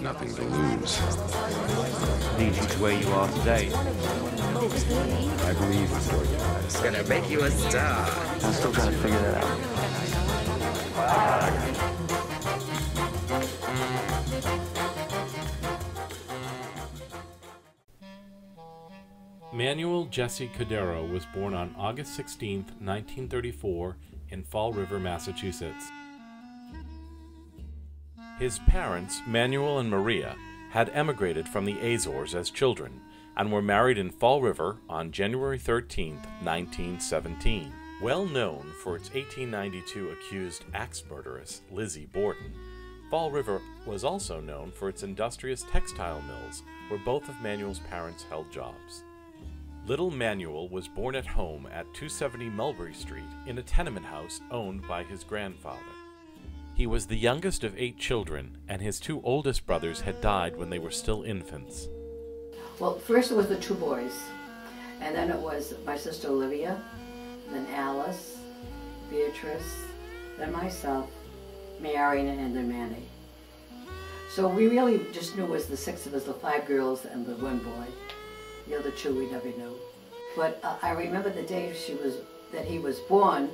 nothing to lose. Leads you to where you are today. I believe in storytelling. It's gonna make you a star. I'm still trying to figure that out. Manuel Jesse Cordeiro was born on August 16, 1934, in Fall River, Massachusetts. His parents, Manuel and Maria, had emigrated from the Azores as children and were married in Fall River on January 13, 1917. Well known for its 1892 accused axe murderess, Lizzie Borden, Fall River was also known for its industrious textile mills, where both of Manuel's parents held jobs. Little Manuel was born at home at 270 Mulberry Street in a tenement house owned by his grandfather. He was the youngest of 8 children, and his 2 oldest brothers had died when they were still infants. Well, first it was the 2 boys, and then it was my sister Olivia, then Alice, Beatrice, then myself, Mary, and then Manny. So we really just knew it was the 6 of us, the 5 girls and the 1 boy. The other 2 we never knew. But I remember the day that he was born,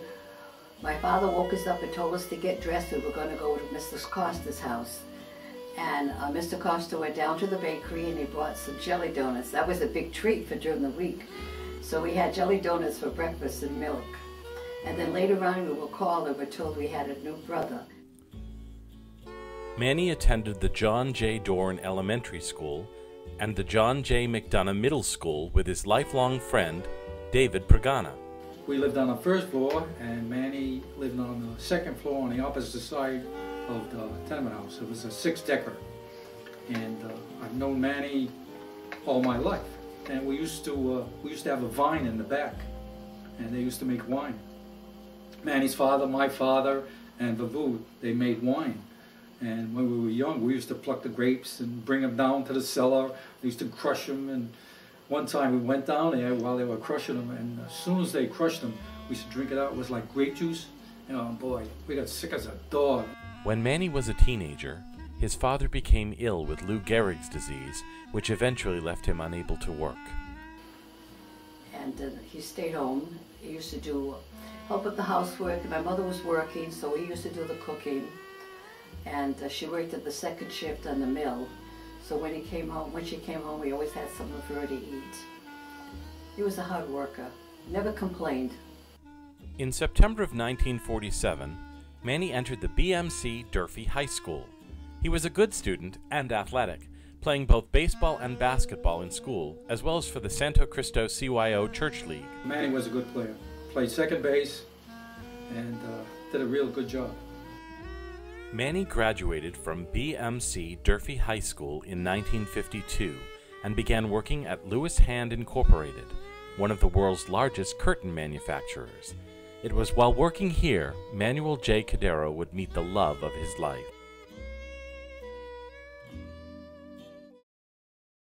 my father woke us up and told us to get dressed. We were going to go to Mr. Costa's house. And Mr. Costa went down to the bakery and he brought some jelly donuts. That was a big treat for during the week. So we had jelly donuts for breakfast and milk. And then later on we were called and were told we had a new brother. Manny attended the John J. Dorn Elementary School and the John J. McDonough Middle School with his lifelong friend, David Pregana. We lived on the 1st floor, and Manny lived on the 2nd floor on the opposite side of the tenement house. It was a 6-decker, and I've known Manny all my life. And we used to have a vine in the back, and they used to make wine. Manny's father, my father, and Vavu, they made wine. And when we were young, we used to pluck the grapes and bring them down to the cellar. We used to crush them, and one time we went down there while they were crushing them, and as soon as they crushed them, we used to drink it out. It was like grape juice. And oh boy, we got sick as a dog. When Manny was a teenager, his father became ill with Lou Gehrig's disease, which eventually left him unable to work. And he stayed home. He used to help with the housework. My mother was working, so he used to do the cooking. And she worked at the 2nd shift on the mill. So when she came home, we always had something for her to eat. He was a hard worker, never complained. In September of 1947, Manny entered the BMC Durfee High School. He was a good student and athletic, playing both baseball and basketball in school, as well as for the Santo Cristo CYO Church League. Manny was a good player. Played second base and did a real good job. Manny graduated from BMC Durfee High School in 1952 and began working at Lewis Hand Incorporated, one of the world's largest curtain manufacturers. It was while working here, Manuel J. Cordeiro would meet the love of his life.